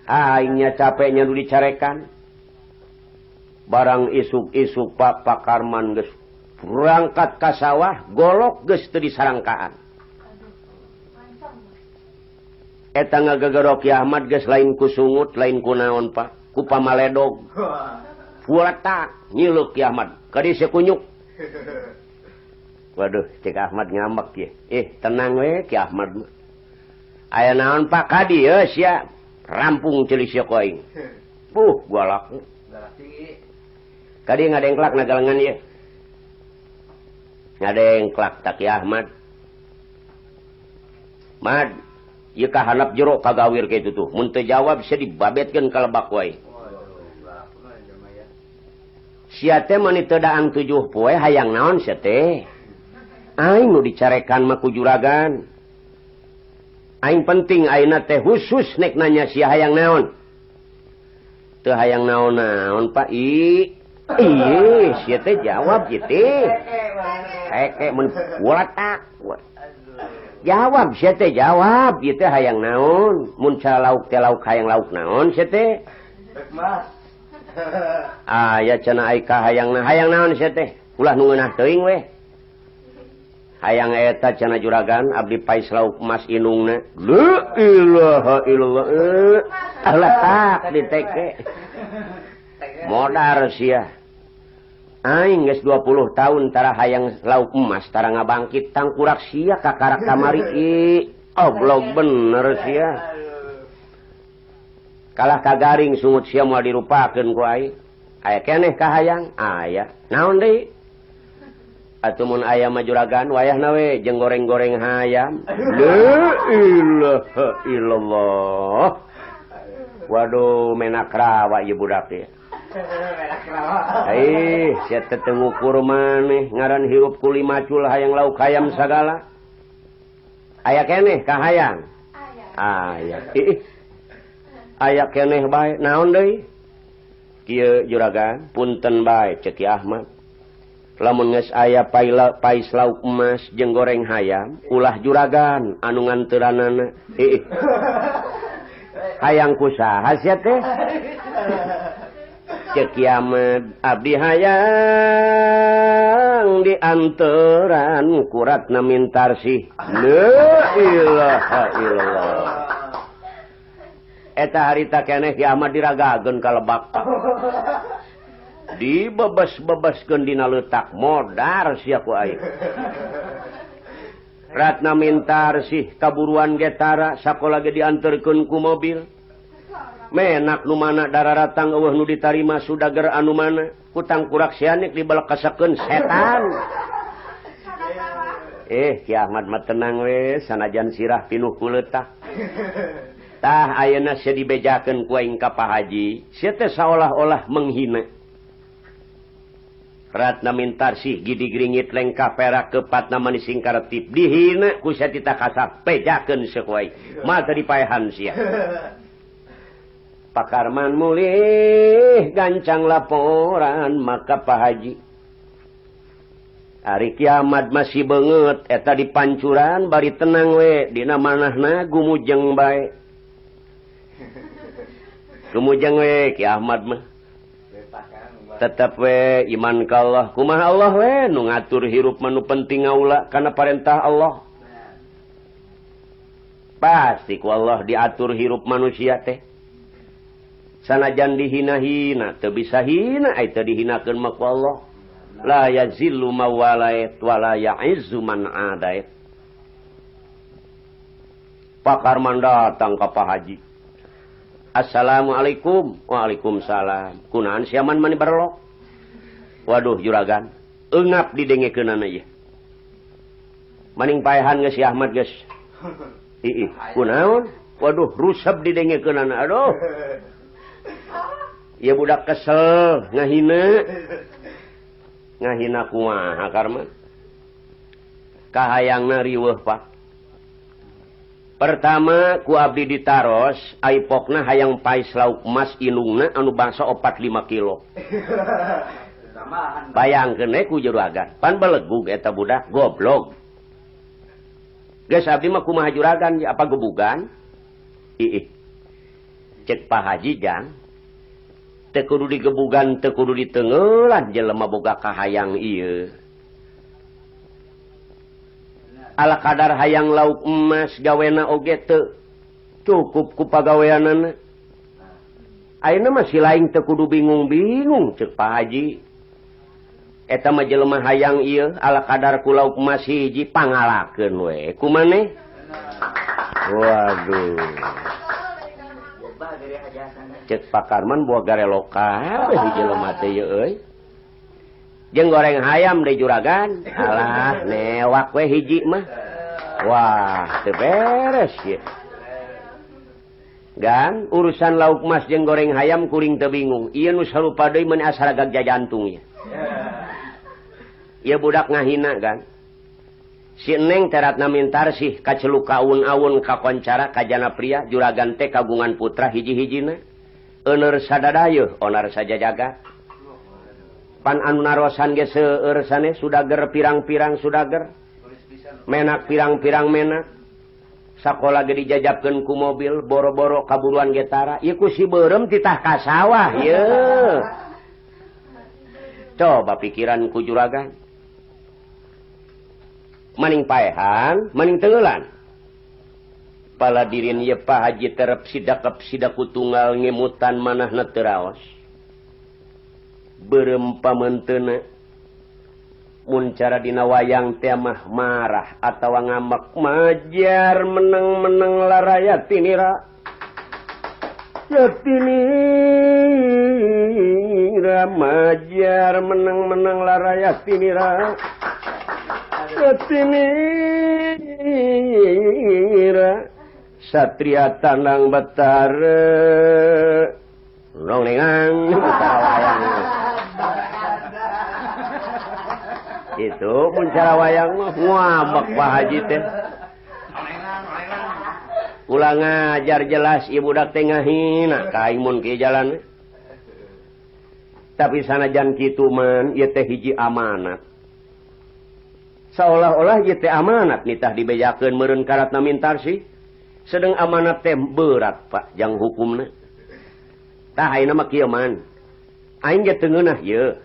Aingnya capeknya nu dicarekan. Barang isuk-isuk Pak Karman geus berangkat ka sawah, golok geus teu disarangkaan. Eta ngagagarok Ki Ahmad geus lain ku sungut, lain ku naon Pak, ku pamaledog. Puletak nyileuk Ki Ahmad, ka dieu kunyuk. Waduh, cek Ahmad ngambek ye. Tenang we Ki Ahmad. Aya naon Pak ka dieu sia? Rampung ceuli sia ku aing. Galak. Kadi ngadengklak nagalengan ye. Ngadengklak tak Ki Ahmad. Mad, ieu kahandap jero kagawir kitu tuh. Mun teu jawab sia dibabetkeun ka lebak wae. Sia teh mani teu daang 7 poe hayang naon sia teh? Aing nu dicarekan mah ku juragan. Aing penting ayeuna teh khusus nek nanya sia hayang naon. Teu hayang naon-naon Pak. Sia teh jawab ieu teh. Heke mun walatak. Jawab sia teh jawab, ieu teh hayang naon? Mun lauk teh lauk hayang lauk naon sia teh? Mas. Ya cenah ai ka hayang naon sia teh? Ulah nu ngeunah teuing we. Hayang eta cenah juragan abdi pais lauk emas inungna. La ilaha illallah. Allah tak diteke. Modar sia. Aing geus 20 tahun tara hayang lauk emas tara ngabangkit tangkurak sia kakarak kamari oblog bener sia. Kalah kagaring sungut sia moal dirupakeun ku aing. Aya keneh ka hayang? Aya. Naon deui? Atuh mun aya mah juragan wayahna we jeung goreng-goreng hayam. La ilaha illallah. Waduh menak rawa ieu budak teh. Sia teh teu ngukur maneh ngaran hirup ku 5 cul hayang lauk hayam sagala. Aya keneh ka hayang? aya keneh bae naon deui kieu juragan punten bae cek Ki Ahmad lamun geus aya pais lauk emas jeung goreng hayam ulah juragan anu nganteuranana hayang kusaha sia teh cek Ki Ahmad abdi hayang dianteran kuratna mintarsih la ilaha illallah eta harita keneh Ki Ahmad diragageun ka Lebak dibebes-bebeskeun dina leutak modar sia ku aing ratna mintarsih kaburuan ge tara sakola ge dianterkeun ku mobil menak nu mana dararatang eueuh nu ditarima sudager anu mana kutang kurak sianik dibalekasakeun setan Ki Ahmad mah tenang we sanajan sirah pinuh ku leutak tah ayeuna sia dibejakeun ku aing ka Pak Haji sia teh saolah-olah menghina ratna mintarsih gidig-ringit lengkap perak kepatna manis singkaretip dihina ku sia tita kasap pejakeun sia ku aing mah teh dipaehan sia Pak Karman mulih gancang laporan maka Pak Haji Ari kiamat masih beungeut eta di pancuran bari tenang we dina manahna gumujeng bae gumujeng we Ki Ahmad mah tetep we iman ka Allah kumaha Allah we nu ngatur hirup mah nu penting ngaula kana parentah Allah pasti ku Allah diatur hirup manusia teh sanajan dihina-hina teu bisa hina ai teu dihinakeun mah ku Allah la yazillu mawalait wa la ya'izzu man adait Pak Karman datang ka Pak Haji Assalamualaikum waalaikumsalam kunaon siaman mani berlok waduh juragan eungap didengekeunana ieu maning paehan geus Si Ahmad geus kunaon waduh rusep didengekeunana aduh ieu budak kesel ngahina kumaha Karman kahayangna riweuh Pak pertama ku abdi ditaros aipokna hayang pais lauk emas indungna anu bangsa 4-5 kilo bayangkeun we ku juragan pan belegug eta budak goblok geus abdi mah kumaha juragan apa gebugan cek Pak Haji jang teu kudu digebugan teu kudu diteungeulan jelema boga kahayang ieu ala kadar hayang lauk emas gawena oge teu cukup ku pagaweanana ayeuna mah si laing teu kudu bingung-bingung cek Pak Haji eta mah jelema hayang ieu ala kadar ku lauk emas hiji pangalakeun we kumaneh waduh cek Pak Karman buah garelokal we jelema teh ieu euy jeung goreng hayam deh juragan alah newak we hiji mah wah teu beres ye gan urusan lauk emas jeung goreng hayam kuring teu bingung ieu nu sarupa deui mun asal gagja jantung ye ieu budak ngahina gan si Neng teratna mintarsih kaceluk ka aun-aun kakoncara kajana pria juragan teh kagungan putra hiji-hijina eueur sadadayeuh onar saja jagat pan anu narosan ge seueur sane sudager pirang-pirang sudager menak pirang-pirang menak sakola ge dijajabkeun ku mobil boro-boro kaburuan ge tara ieu ku si beureum titah ka sawah yeuh coba pikiran ku juragan maning paehan maning teungeulan pala dirin ieu Pak Haji terep sidakep sidaku tunggal ngemutan manahna teu raos beureum pamenteuna mun cara dina wayang teh mah marah atawa ngambek majar meneng-meneng laraya tinira yatinira majar meneng-meneng laraya tinira yatinira satria tanang betara nong nengang wayang itu pun cara wayang mah ngambek Pak Haji teh ulang ngajar jelas ibudak tengah hina kaimun ke jalan tapi sanajan kitu man ieu teh hiji amanat seolah-olah ieu teh amanat nitah dibejakeun meureun karatna mintarsi sedang amanat teh berat Pak jang hukumna tah ayeuna mah kieu man aing ge teu ngeunah ieu